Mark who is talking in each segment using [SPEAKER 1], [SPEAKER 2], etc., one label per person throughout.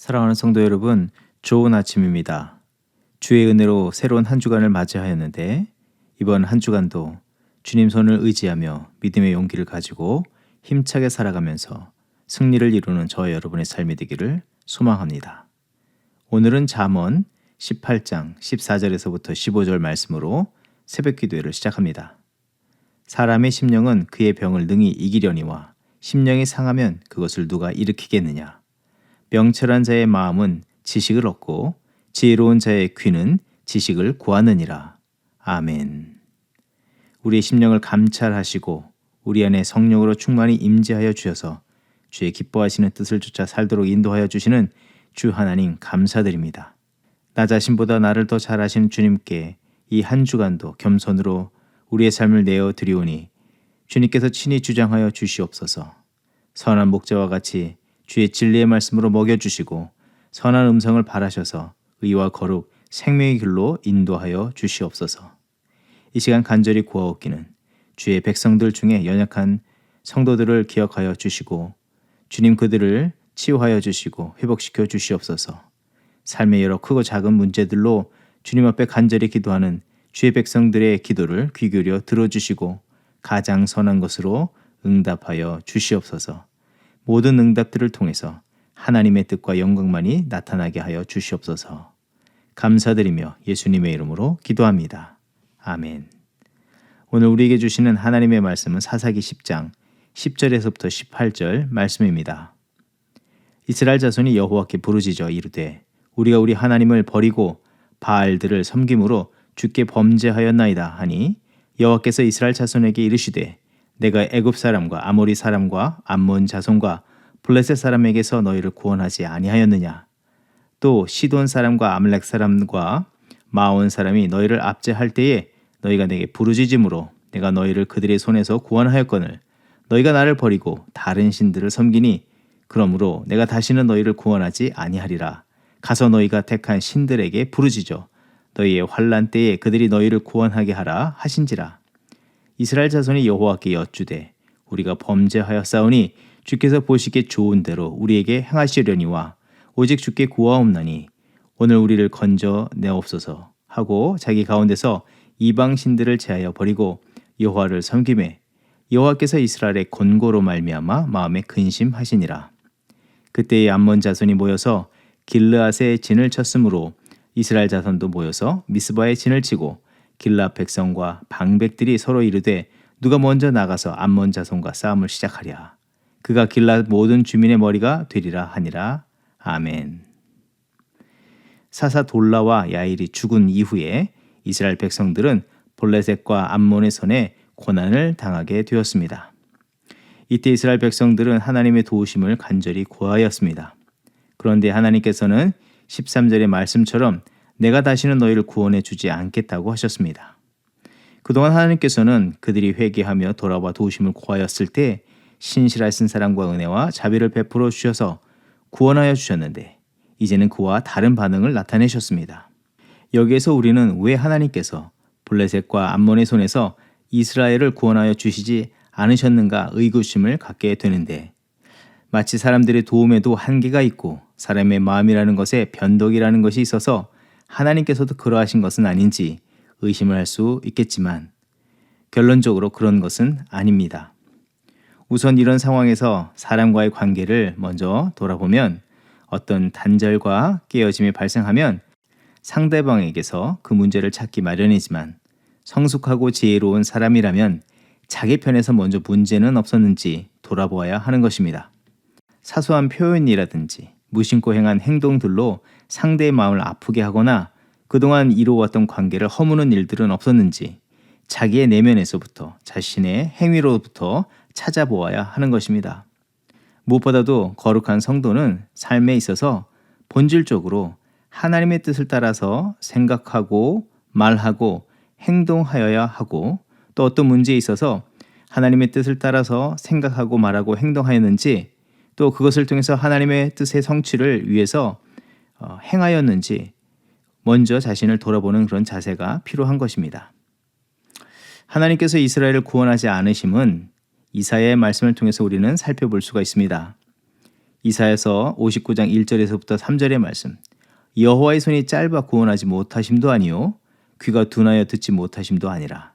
[SPEAKER 1] 사랑하는 성도 여러분, 좋은 아침입니다. 주의 은혜로 새로운 한 주간을 맞이하였는데 이번 한 주간도 주님 손을 의지하며 믿음의 용기를 가지고 힘차게 살아가면서 승리를 이루는 저와 여러분의 삶이 되기를 소망합니다. 오늘은 잠언 18장 14절에서부터 15절 말씀으로 새벽 기도회를 시작합니다. 사람의 심령은 그의 병을 능히 이기려니와 심령이 상하면 그것을 누가 일으키겠느냐. 명철한 자의 마음은 지식을 얻고 지혜로운 자의 귀는 지식을 구하느니라. 아멘. 우리의 심령을 감찰하시고 우리 안에 성령으로 충만히 임재하여 주셔서 주의 기뻐하시는 뜻을 쫓아 살도록 인도하여 주시는 주 하나님 감사드립니다. 나 자신보다 나를 더 잘 아시는 주님께 이 한 주간도 겸손으로 우리의 삶을 내어 드리오니 주님께서 친히 주장하여 주시옵소서. 선한 목자와 같이 주의 진리의 말씀으로 먹여주시고 선한 음성을 바라셔서 의와 거룩 생명의 길로 인도하여 주시옵소서. 이 시간 간절히 구하옵기는 주의 백성들 중에 연약한 성도들을 기억하여 주시고 주님 그들을 치유하여 주시고 회복시켜 주시옵소서. 삶의 여러 크고 작은 문제들로 주님 앞에 간절히 기도하는 주의 백성들의 기도를 귀 기울여 들어주시고 가장 선한 것으로 응답하여 주시옵소서. 모든 응답들을 통해서 하나님의 뜻과 영광만이 나타나게 하여 주시옵소서. 감사드리며 예수님의 이름으로 기도합니다. 아멘. 오늘 우리에게 주시는 하나님의 말씀은 사사기 10장 10절에서부터 18절 말씀입니다. 이스라엘 자손이 여호와께 부르짖어 이르되 우리가 우리 하나님을 버리고 바알들을 섬김으로 주께 범죄하였나이다 하니 여호와께서 이스라엘 자손에게 이르시되 내가 애굽 사람과 아모리 사람과 암몬 자손과 블레셋 사람에게서 너희를 구원하지 아니하였느냐. 또 시돈 사람과 아말렉 사람과 마온 사람이 너희를 압제할 때에 너희가 내게 부르짖음으로 내가 너희를 그들의 손에서 구원하였거늘 너희가 나를 버리고 다른 신들을 섬기니 그러므로 내가 다시는 너희를 구원하지 아니하리라. 가서 너희가 택한 신들에게 부르짖어 너희의 환난 때에 그들이 너희를 구원하게 하라 하신지라. 이스라엘 자손이 여호와께 여쭈되 우리가 범죄하였사오니 주께서 보시기에 좋은 대로 우리에게 행하시려니와 오직 주께 구하옵나니 오늘 우리를 건져 내옵소서 하고 자기 가운데서 이방 신들을 제하여 버리고 여호와를 섬기매 여호와께서 이스라엘의 권고로 말미암아 마음에 근심하시니라. 그때의 암몬 자손이 모여서 길르앗에 진을 쳤으므로 이스라엘 자손도 모여서 미스바에 진을 치고 길르앗 백성과 방백들이 서로 이르되 누가 먼저 나가서 암몬 자손과 싸움을 시작하랴. 그가 길르앗 모든 주민의 머리가 되리라 하니라. 아멘. 사사 돌라와 야일이 죽은 이후에 이스라엘 백성들은 블레셋과 암몬의 손에 고난을 당하게 되었습니다. 이때 이스라엘 백성들은 하나님의 도우심을 간절히 구하였습니다. 그런데 하나님께서는 13절의 말씀처럼 내가 다시는 너희를 구원해 주지 않겠다고 하셨습니다. 그동안 하나님께서는 그들이 회개하며 돌아와 도우심을 구하였을 때 신실하신 사랑과 은혜와 자비를 베풀어 주셔서 구원하여 주셨는데 이제는 그와 다른 반응을 나타내셨습니다. 여기에서 우리는 왜 하나님께서 블레셋과 암몬의 손에서 이스라엘을 구원하여 주시지 않으셨는가 의구심을 갖게 되는데 마치 사람들의 도움에도 한계가 있고 사람의 마음이라는 것에 변덕이라는 것이 있어서 하나님께서도 그러하신 것은 아닌지 의심을 할 수 있겠지만 결론적으로 그런 것은 아닙니다. 우선 이런 상황에서 사람과의 관계를 먼저 돌아보면 어떤 단절과 깨어짐이 발생하면 상대방에게서 그 문제를 찾기 마련이지만 성숙하고 지혜로운 사람이라면 자기 편에서 먼저 문제는 없었는지 돌아보아야 하는 것입니다. 사소한 표현이라든지 무심코 행한 행동들로 상대의 마음을 아프게 하거나 그동안 이루어왔던 관계를 허무는 일들은 없었는지 자기의 내면에서부터 자신의 행위로부터 찾아보아야 하는 것입니다. 무엇보다도 거룩한 성도는 삶에 있어서 본질적으로 하나님의 뜻을 따라서 생각하고 말하고 행동하여야 하고 또 어떤 문제에 있어서 하나님의 뜻을 따라서 생각하고 말하고 행동하였는지 또 그것을 통해서 하나님의 뜻의 성취를 위해서 행하였는지 먼저 자신을 돌아보는 그런 자세가 필요한 것입니다. 하나님께서 이스라엘을 구원하지 않으심은 이사야의 말씀을 통해서 우리는 살펴볼 수가 있습니다. 이사야서 59장 1절에서부터 3절의 말씀. 여호와의 손이 짧아 구원하지 못하심도 아니요 귀가 둔하여 듣지 못하심도 아니라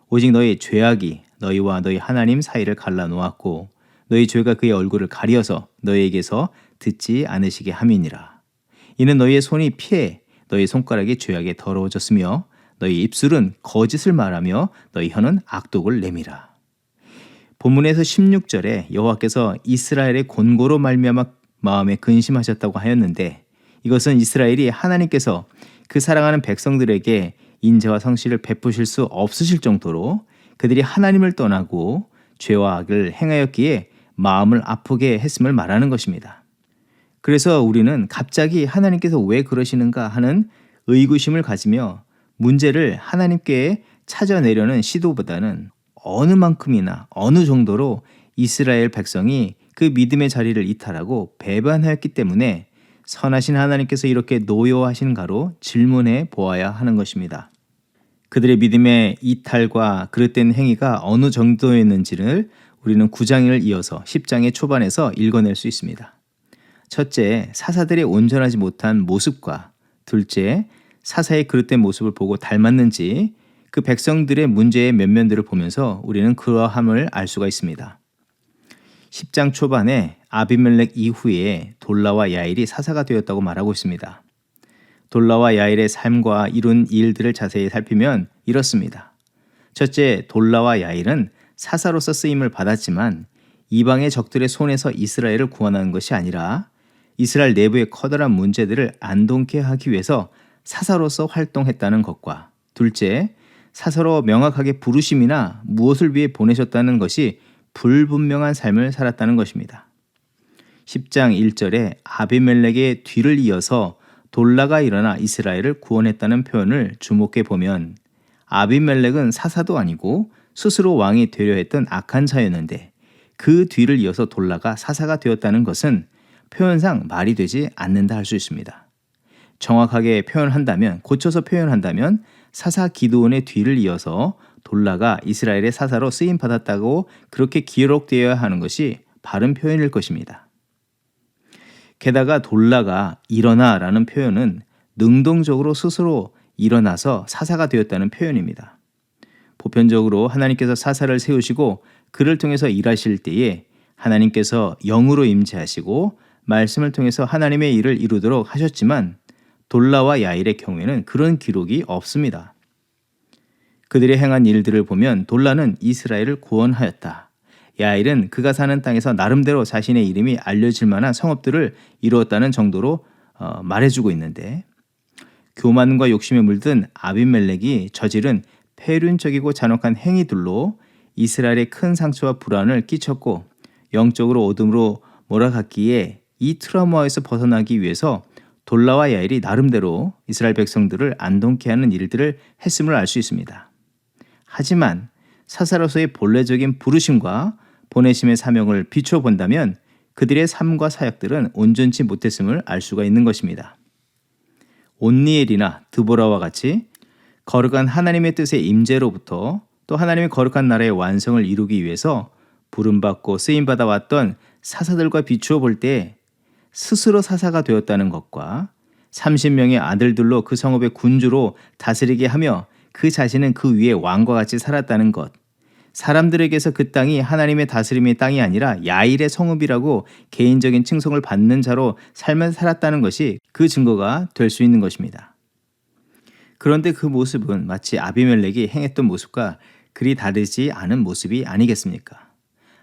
[SPEAKER 1] 오직 너희 죄악이 너희와 너희 하나님 사이를 갈라 놓았고 너희 죄가 그의 얼굴을 가려서 너희에게서 듣지 않으시게 함이니라. 이는 너희의 손이 피해 너희 손가락이 죄악에 더러워졌으며 너희 입술은 거짓을 말하며 너희 혀는 악독을 내밀어. 본문에서 16절에 여호와께서 이스라엘의 곤고로 말미암아 마음에 근심하셨다고 하였는데 이것은 이스라엘이 하나님께서 그 사랑하는 백성들에게 인자와 성실을 베푸실 수 없으실 정도로 그들이 하나님을 떠나고 죄와 악을 행하였기에 마음을 아프게 했음을 말하는 것입니다. 그래서 우리는 갑자기 하나님께서 왜 그러시는가 하는 의구심을 가지며 문제를 하나님께 찾아내려는 시도보다는 어느 만큼이나 어느 정도로 이스라엘 백성이 그 믿음의 자리를 이탈하고 배반하였기 때문에 선하신 하나님께서 이렇게 노여워하시는가로 질문해 보아야 하는 것입니다. 그들의 믿음의 이탈과 그릇된 행위가 어느 정도였는지를 우리는 9장을 이어서 10장의 초반에서 읽어낼 수 있습니다. 첫째, 사사들의 온전하지 못한 모습과 둘째, 사사의 그릇된 모습을 보고 닮았는지 그 백성들의 문제의 면면들을 보면서 우리는 그러함을 알 수가 있습니다. 10장 초반에 아비멜렉 이후에 돌라와 야일이 사사가 되었다고 말하고 있습니다. 돌라와 야일의 삶과 이룬 일들을 자세히 살피면 이렇습니다. 첫째, 돌라와 야일은 사사로서 쓰임을 받았지만 이방의 적들의 손에서 이스라엘을 구원하는 것이 아니라 이스라엘 내부의 커다란 문제들을 안동케 하기 위해서 사사로서 활동했다는 것과 둘째, 사사로 명확하게 부르심이나 무엇을 위해 보내셨다는 것이 불분명한 삶을 살았다는 것입니다. 10장 1절에 아비멜렉의 뒤를 이어서 돌라가 일어나 이스라엘을 구원했다는 표현을 주목해 보면 아비멜렉은 사사도 아니고 스스로 왕이 되려 했던 악한 자였는데 그 뒤를 이어서 돌라가 사사가 되었다는 것은 표현상 말이 되지 않는다 할 수 있습니다. 정확하게 표현한다면, 고쳐서 표현한다면 사사 기드온의 뒤를 이어서 돌라가 이스라엘의 사사로 쓰임 받았다고 그렇게 기록되어야 하는 것이 바른 표현일 것입니다. 게다가 돌라가 일어나라는 표현은 능동적으로 스스로 일어나서 사사가 되었다는 표현입니다. 보편적으로 하나님께서 사사를 세우시고 그를 통해서 일하실 때에 하나님께서 영으로 임재하시고 말씀을 통해서 하나님의 일을 이루도록 하셨지만 돌라와 야일의 경우에는 그런 기록이 없습니다. 그들의 행한 일들을 보면 돌라는 이스라엘을 구원하였다. 야일은 그가 사는 땅에서 나름대로 자신의 이름이 알려질 만한 성업들을 이루었다는 정도로 말해주고 있는데 교만과 욕심에 물든 아비멜렉이 저지른 폐륜적이고 잔혹한 행위들로 이스라엘에 큰 상처와 불안을 끼쳤고 영적으로 어둠으로 몰아갔기에 이 트라우마에서 벗어나기 위해서 돌라와 야일이 나름대로 이스라엘 백성들을 안동케 하는 일들을 했음을 알 수 있습니다. 하지만 사사로서의 본래적인 부르심과 보내심의 사명을 비춰본다면 그들의 삶과 사역들은 온전치 못했음을 알 수가 있는 것입니다. 온니엘이나 드보라와 같이 거룩한 하나님의 뜻의 임재로부터 또 하나님의 거룩한 나라의 완성을 이루기 위해서 부름받고 쓰임받아 왔던 사사들과 비추어 볼 때 스스로 사사가 되었다는 것과 30명의 아들들로 그 성읍의 군주로 다스리게 하며 그 자신은 그 위에 왕과 같이 살았다는 것, 사람들에게서 그 땅이 하나님의 다스림의 땅이 아니라 야일의 성읍이라고 개인적인 칭송을 받는 자로 삶을 살았다는 것이 그 증거가 될 수 있는 것입니다. 그런데 그 모습은 마치 아비멜렉이 행했던 모습과 그리 다르지 않은 모습이 아니겠습니까?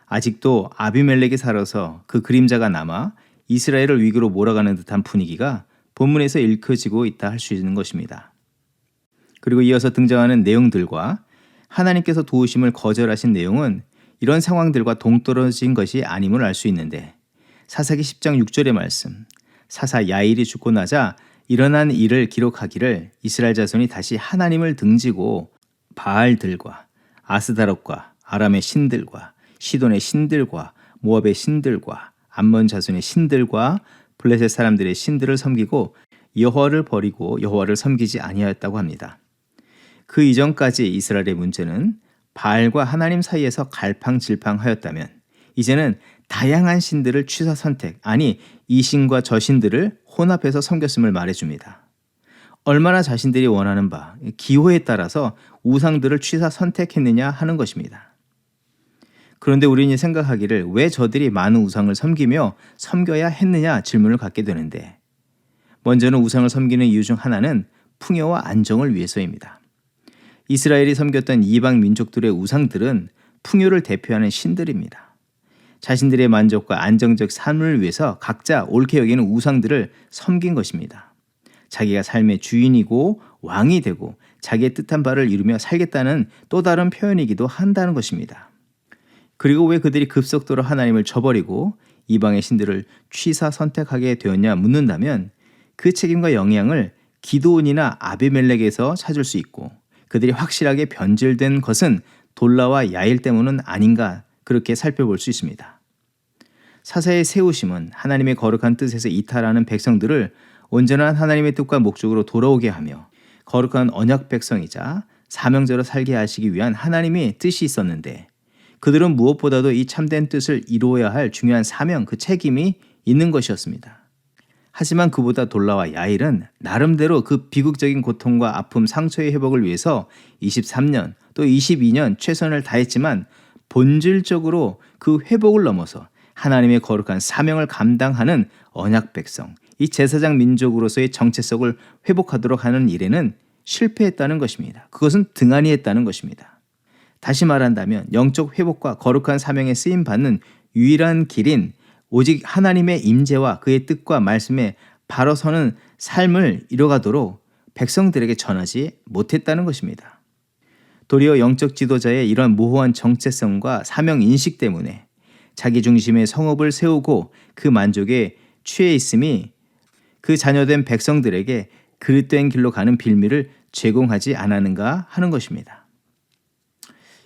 [SPEAKER 1] 아직도 아비멜렉이 살아서 그 그림자가 남아 이스라엘을 위기로 몰아가는 듯한 분위기가 본문에서 읽혀지고 있다 할 수 있는 것입니다. 그리고 이어서 등장하는 내용들과 하나님께서 도우심을 거절하신 내용은 이런 상황들과 동떨어진 것이 아님을 알 수 있는데 사사기 10장 6절의 말씀, 사사 야일이 죽고 나자 일어난 일을 기록하기를 이스라엘 자손이 다시 하나님을 등지고 바알들과 아스다롯과 아람의 신들과 시돈의 신들과 모압의 신들과 암몬 자손의 신들과 블레셋 사람들의 신들을 섬기고 여호와를 버리고 여호와를 섬기지 아니하였다고 합니다. 그 이전까지 이스라엘의 문제는 바알과 하나님 사이에서 갈팡질팡하였다면 이제는 다양한 신들을 취사 선택, 아니 이 신과 저 신들을 혼합해서 섬겼음을 말해줍니다. 얼마나 자신들이 원하는 바, 기호에 따라서 우상들을 취사 선택했느냐 하는 것입니다. 그런데 우리는 생각하기를 왜 저들이 많은 우상을 섬기며 섬겨야 했느냐 질문을 갖게 되는데, 먼저는 우상을 섬기는 이유 중 하나는 풍요와 안정을 위해서입니다. 이스라엘이 섬겼던 이방 민족들의 우상들은 풍요를 대표하는 신들입니다. 자신들의 만족과 안정적 삶을 위해서 각자 옳게 여기는 우상들을 섬긴 것입니다. 자기가 삶의 주인이고 왕이 되고 자기의 뜻한 바를 이루며 살겠다는 또 다른 표현이기도 한다는 것입니다. 그리고 왜 그들이 급속도로 하나님을 저버리고 이방의 신들을 취사 선택하게 되었냐 묻는다면, 그 책임과 영향을 기드온이나 아비멜렉에서 찾을 수 있고, 그들이 확실하게 변질된 것은 돌라와 야일 때문은 아닌가, 그렇게 살펴볼 수 있습니다. 사사의 세우심은 하나님의 거룩한 뜻에서 이탈하는 백성들을 온전한 하나님의 뜻과 목적으로 돌아오게 하며 거룩한 언약 백성이자 사명자로 살게 하시기 위한 하나님의 뜻이 있었는데, 그들은 무엇보다도 이 참된 뜻을 이루어야 할 중요한 사명, 그 책임이 있는 것이었습니다. 하지만 그보다 돌라와 야일은 나름대로 그 비극적인 고통과 아픔, 상처의 회복을 위해서 23년 또 22년 최선을 다했지만, 본질적으로 그 회복을 넘어서 하나님의 거룩한 사명을 감당하는 언약 백성, 이 제사장 민족으로서의 정체성을 회복하도록 하는 일에는 실패했다는 것입니다. 그것은 등한히했다는 것입니다. 다시 말한다면 영적 회복과 거룩한 사명에 쓰임받는 유일한 길인 오직 하나님의 임재와 그의 뜻과 말씀에 바로 서는 삶을 이뤄가도록 백성들에게 전하지 못했다는 것입니다. 도리어 영적 지도자의 이런 모호한 정체성과 사명 인식 때문에 자기 중심의 성읍을 세우고 그 만족에 취해 있음이 그 자녀된 백성들에게 그릇된 길로 가는 빌미를 제공하지 않았는가 하는 것입니다.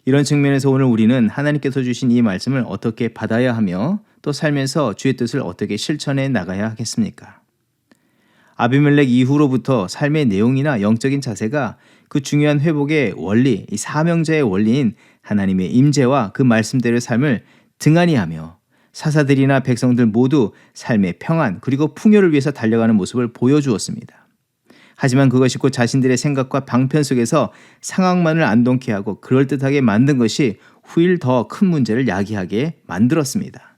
[SPEAKER 1] 이런 측면에서 오늘 우리는 하나님께서 주신 이 말씀을 어떻게 받아야 하며 또 살면서 주의 뜻을 어떻게 실천해 나가야 하겠습니까? 아비멜렉 이후로부터 삶의 내용이나 영적인 자세가 그 중요한 회복의 원리, 이 사명자의 원리인 하나님의 임재와 그 말씀대로의 삶을 등한히 하며 사사들이나 백성들 모두 삶의 평안 그리고 풍요를 위해서 달려가는 모습을 보여주었습니다. 하지만 그것이 곧 자신들의 생각과 방편 속에서 상황만을 안동케 하고 그럴듯하게 만든 것이 후일 더 큰 문제를 야기하게 만들었습니다.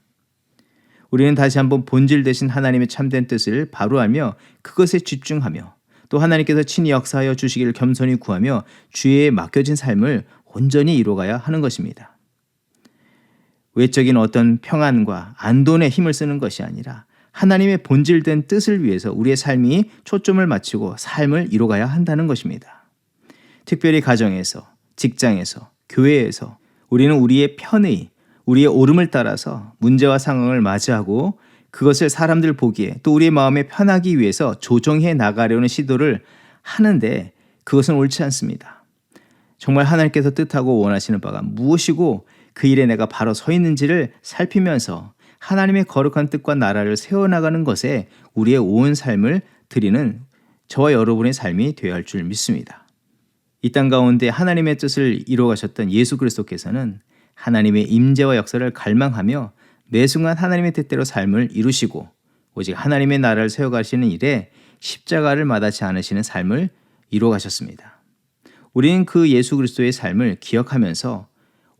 [SPEAKER 1] 우리는 다시 한번 본질 대신 하나님의 참된 뜻을 바로 알며 그것에 집중하며 또 하나님께서 친히 역사하여 주시기를 겸손히 구하며 주에 맡겨진 삶을 온전히 이루어가야 하는 것입니다. 외적인 어떤 평안과 안돈에 힘을 쓰는 것이 아니라 하나님의 본질된 뜻을 위해서 우리의 삶이 초점을 맞추고 삶을 이뤄가야 한다는 것입니다. 특별히 가정에서, 직장에서, 교회에서 우리는 우리의 편의, 우리의 옳음을 따라서 문제와 상황을 맞이하고 그것을 사람들 보기에 또 우리의 마음에 편하기 위해서 조정해 나가려는 시도를 하는데, 그것은 옳지 않습니다. 정말 하나님께서 뜻하고 원하시는 바가 무엇이고 그 일에 내가 바로 서 있는지를 살피면서 하나님의 거룩한 뜻과 나라를 세워나가는 것에 우리의 온 삶을 드리는 저와 여러분의 삶이 되어야 할 줄 믿습니다. 이 땅 가운데 하나님의 뜻을 이루어가셨던 예수 그리스도께서는 하나님의 임재와 역사를 갈망하며 매 순간 하나님의 뜻대로 삶을 이루시고 오직 하나님의 나라를 세워가시는 일에 십자가를 마다치 않으시는 삶을 이루어가셨습니다. 우리는 그 예수 그리스도의 삶을 기억하면서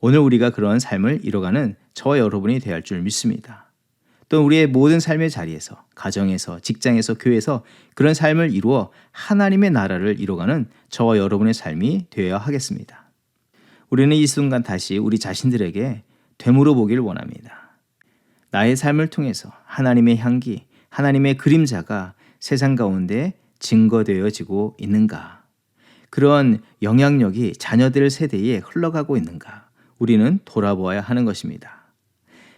[SPEAKER 1] 오늘 우리가 그런 삶을 이뤄가는 저와 여러분이 되어야 할 줄 믿습니다. 또 우리의 모든 삶의 자리에서, 가정에서, 직장에서, 교회에서 그런 삶을 이루어 하나님의 나라를 이뤄가는 저와 여러분의 삶이 되어야 하겠습니다. 우리는 이 순간 다시 우리 자신들에게 되물어 보기를 원합니다. 나의 삶을 통해서 하나님의 향기, 하나님의 그림자가 세상 가운데 증거되어지고 있는가? 그런 영향력이 자녀들 세대에 흘러가고 있는가? 우리는 돌아보아야 하는 것입니다.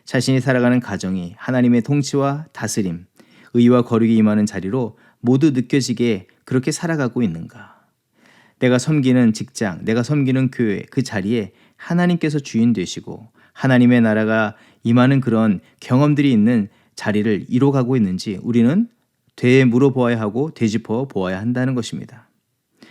[SPEAKER 1] 자신이 살아가는 가정이 하나님의 통치와 다스림, 의와 거룩이 임하는 자리로 모두 느껴지게 그렇게 살아가고 있는가? 내가 섬기는 직장, 내가 섬기는 교회, 그 자리에 하나님께서 주인 되시고 하나님의 나라가 임하는 그런 경험들이 있는 자리를 이뤄가고 있는지 우리는 되물어보아야 하고 되짚어 보아야 한다는 것입니다.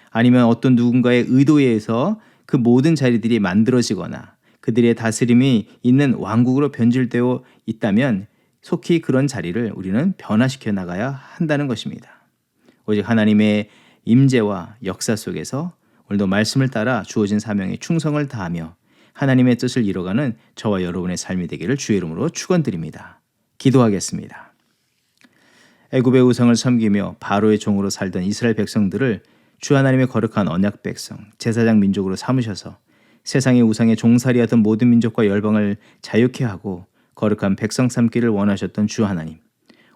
[SPEAKER 1] 아니면 어떤 누군가의 의도에 의해서 그 모든 자리들이 만들어지거나 그들의 다스림이 있는 왕국으로 변질되어 있다면 속히 그런 자리를 우리는 변화시켜 나가야 한다는 것입니다. 오직 하나님의 임재와 역사 속에서 오늘도 말씀을 따라 주어진 사명에 충성을 다하며 하나님의 뜻을 이뤄가는 저와 여러분의 삶이 되기를 주의 이름으로 축원드립니다. 기도하겠습니다. 애굽의 우상을 섬기며 바로의 종으로 살던 이스라엘 백성들을 주 하나님의 거룩한 언약 백성, 제사장 민족으로 삼으셔서 세상의 우상에 종살이하던 모든 민족과 열방을 자유케 하고 거룩한 백성 삼기를 원하셨던 주 하나님.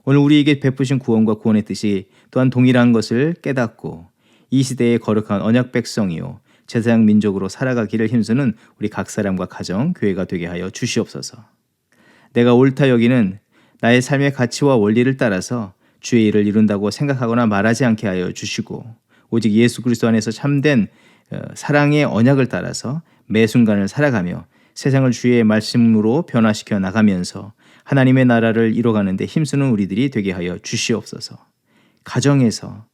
[SPEAKER 1] 오늘 우리에게 베푸신 구원과 구원의 뜻이 또한 동일한 것을 깨닫고 이 시대의 거룩한 언약 백성이요 제사장 민족으로 살아가기를 힘쓰는 우리 각 사람과 가정, 교회가 되게 하여 주시옵소서. 내가 옳다 여기는 나의 삶의 가치와 원리를 따라서 주의 일을 이룬다고 생각하거나 말하지 않게 하여 주시고 오직 예수 그리스도 안에서 참된 사랑의 언약을 따라서 매 순간을 살아가며 세상을 주의 말씀으로 변화시켜 나가면서 하나님의 나라를 이뤄가는 데 힘쓰는 우리들이 되게 하여 주시옵소서. 가정에서,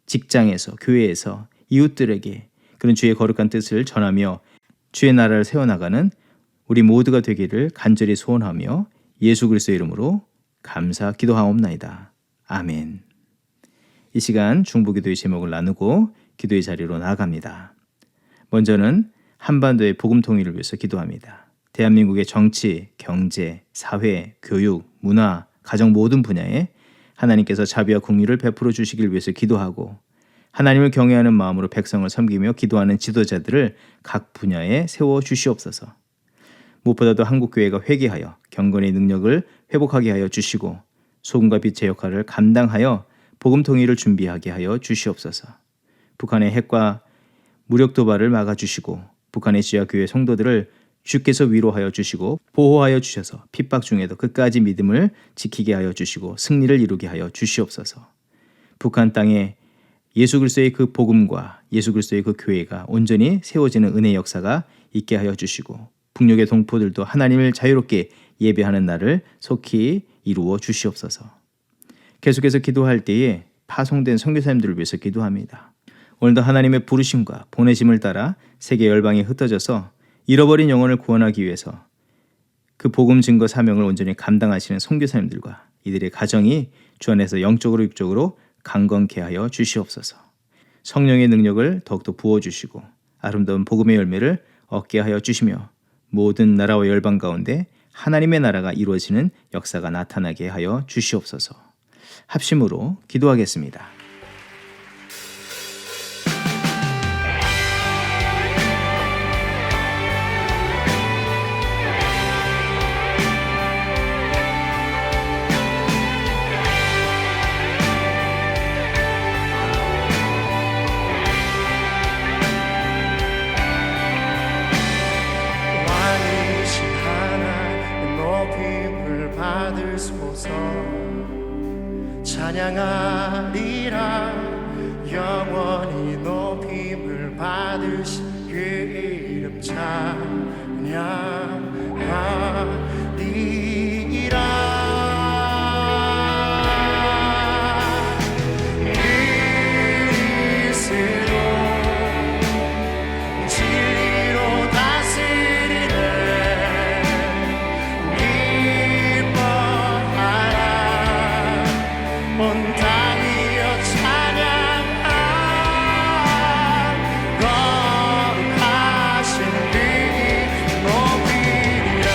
[SPEAKER 1] 직장에서, 교회에서 이웃들에게 그런 주의 거룩한 뜻을 전하며 주의 나라를 세워나가는 우리 모두가 되기를 간절히 소원하며 예수 그리스도의 이름으로 감사 기도하옵나이다. 아멘. 이 시간 중보기도의 제목을 나누고 기도의 자리로 나아갑니다. 먼저는 한반도의 복음 통일을 위해서 기도합니다. 대한민국의 정치, 경제, 사회, 교육, 문화, 가정 모든 분야에 하나님께서 자비와 긍휼을 베풀어 주시길 위해서 기도하고 하나님을 경외하는 마음으로 백성을 섬기며 기도하는 지도자들을 각 분야에 세워 주시옵소서. 무엇보다도 한국교회가 회개하여 경건의 능력을 회복하게 하여 주시고 소금과 빛의 역할을 감당하여 복음 통일을 준비하게 하여 주시옵소서. 북한의 핵과 무력 도발을 막아주시고 북한의 지하교회 성도들을 주께서 위로하여 주시고 보호하여 주셔서 핍박 중에도 끝까지 믿음을 지키게 하여 주시고 승리를 이루게 하여 주시옵소서. 북한 땅에 예수 그리스도의 그 복음과 예수 그리스도의 그 교회가 온전히 세워지는 은혜의 역사가 있게 하여 주시고 북녘의 동포들도 하나님을 자유롭게 예배하는 날을 속히 이루어 주시옵소서. 계속해서 기도할 때에 파송된 선교사님들을 위해서 기도합니다. 오늘도 하나님의 부르심과 보내심을 따라 세계 열방에 흩어져서 잃어버린 영혼을 구원하기 위해서 그 복음 증거 사명을 온전히 감당하시는 선교사님들과 이들의 가정이 주 안에서 영적으로 육적으로 강건케 하여 주시옵소서. 성령의 능력을 더욱더 부어주시고 아름다운 복음의 열매를 얻게 하여 주시며 모든 나라와 열방 가운데 하나님의 나라가 이루어지는 역사가 나타나게 하여 주시옵소서. 합심으로 기도하겠습니다.
[SPEAKER 2] 찬양하리라 영원히 높임을 받으신 그 이름 찬양하리라. 거룩하신 그 높이리라.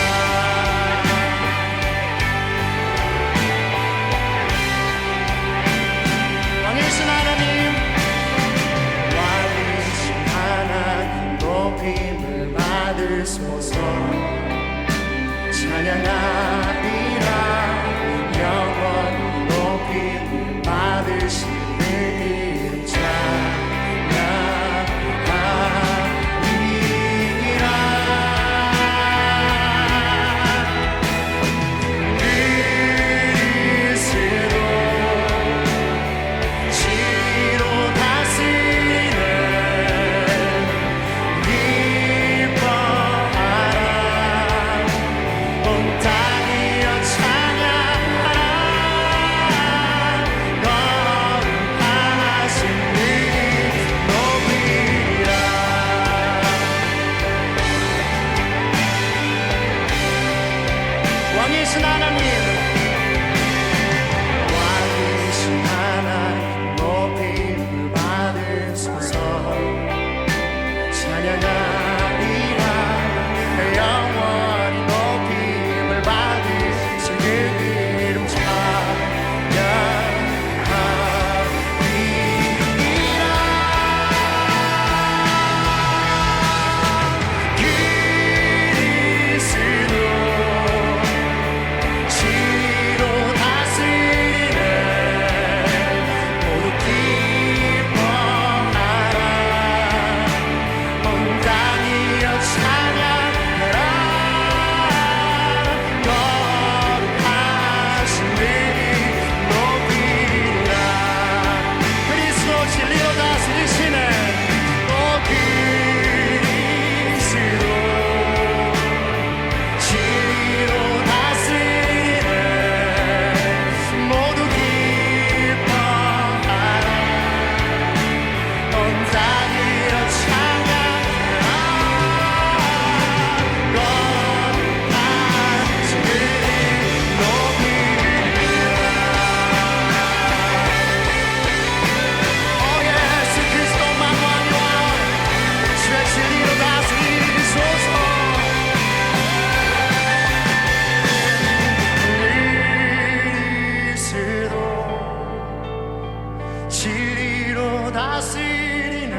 [SPEAKER 2] 진리로 다스리네.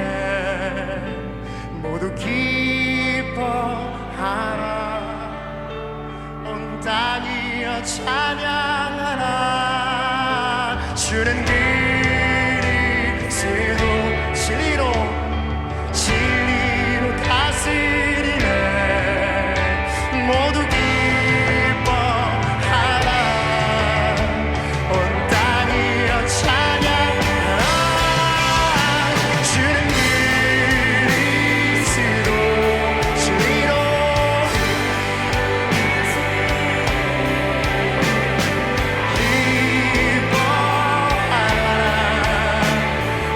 [SPEAKER 2] 모두 기뻐하라. 온 땅이여 찬양하라. 주는 그리스도 진리로 다스리네. 모두 기뻐하라. 온 땅이여 찬양하라. 주는 그리스도 진리로 기뻐하라.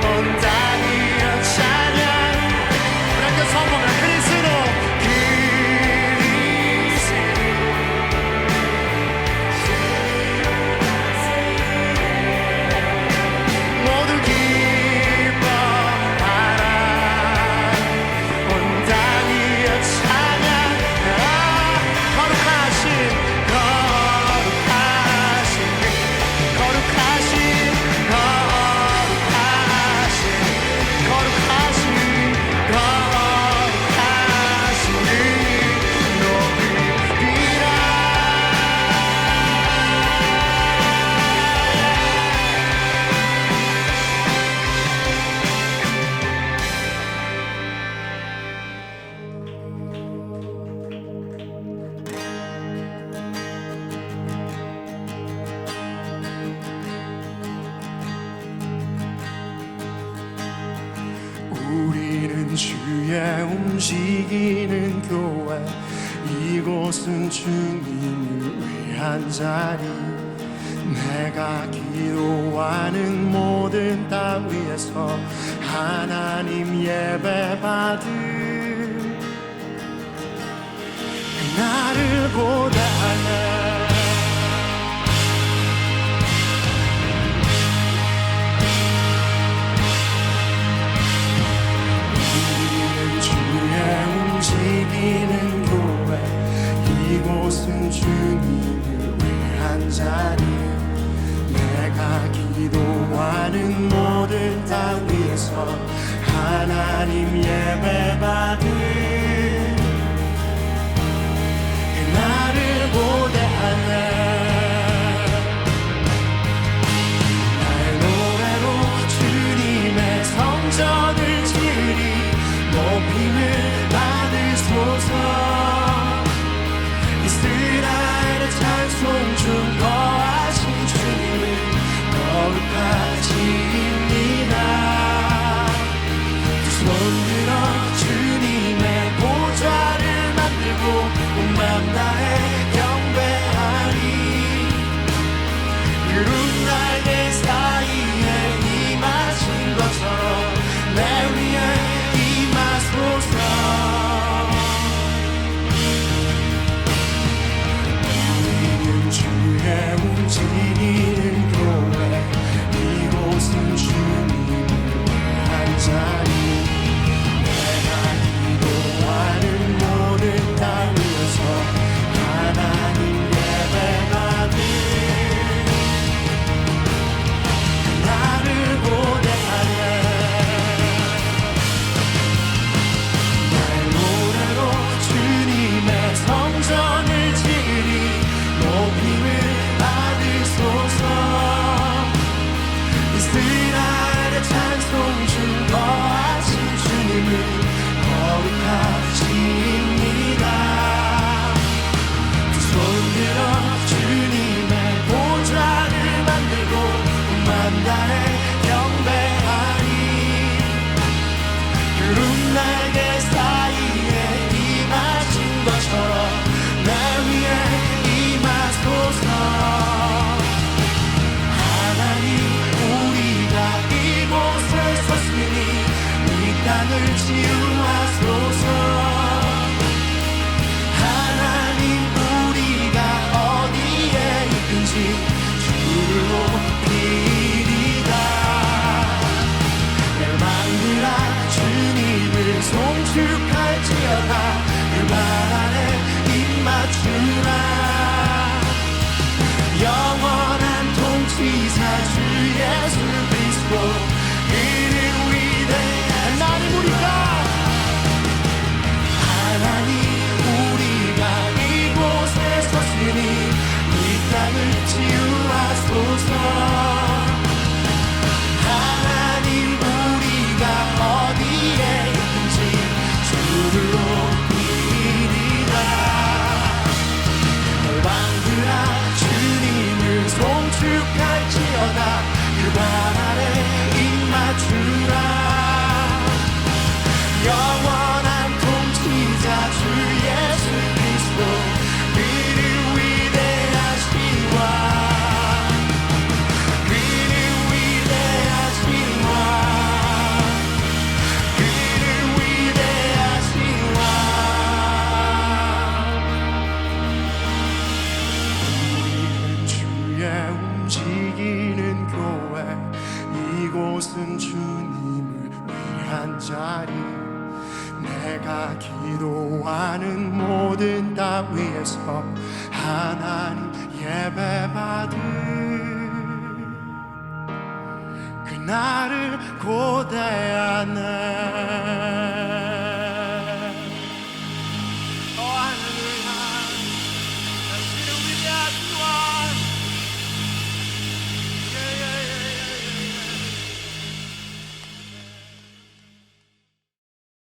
[SPEAKER 2] 온 땅이여 찬양. 우리가 성공한 그리스도 모두 기뻐하라. 온 땅이여 찬양하라. 거룩하신 우리는 주의 움직이는 교회. 이곳은 주님을 위한 자리. 내가 기도하는 모든 땅 위에서 하나님 예배 받은 나를 고대하네. 움직이는 교회. 이곳은 주님을 위한 자리. 내가 기도하는 모든 땅 위에서 하나님 예배 받은 나를 고대하네. 나의 노래로 주님의 성전을 지으리. 높임을 받으소서. 이스라엘의 찬송 중 거하신 주님을 거룩하십니다. 두 손 들어 주님의 보좌를 만들고 온 맘 다해 경배하리. 구름 날개 사이에 임하신 것처럼 내 위에 우리는 주의 움직이는 교회. 이곳은 주님을 위한 자리. 내가 기도하는 모든 땅 위에서 하나님 예배 받은 나를 고대하네. 성전을 지으리. 높임을 받으소서. 이스라엘의 찬송 중 거하신 주님을 거룩하십니다. 두 손 들어 주님의 보좌를 만들고 만 다해 경배하리. 구름 날개 사이에 임하신 것처럼 내 위에 임하소서. 하나님 우리가 이곳에 섰으니 이 땅을 치유하소서. 하나님 우리가 어디 이곳은 주님을 위한 자리, 내가 기도하는 모든 땅 위에서 하나님 예배받을 그날을 고대하네.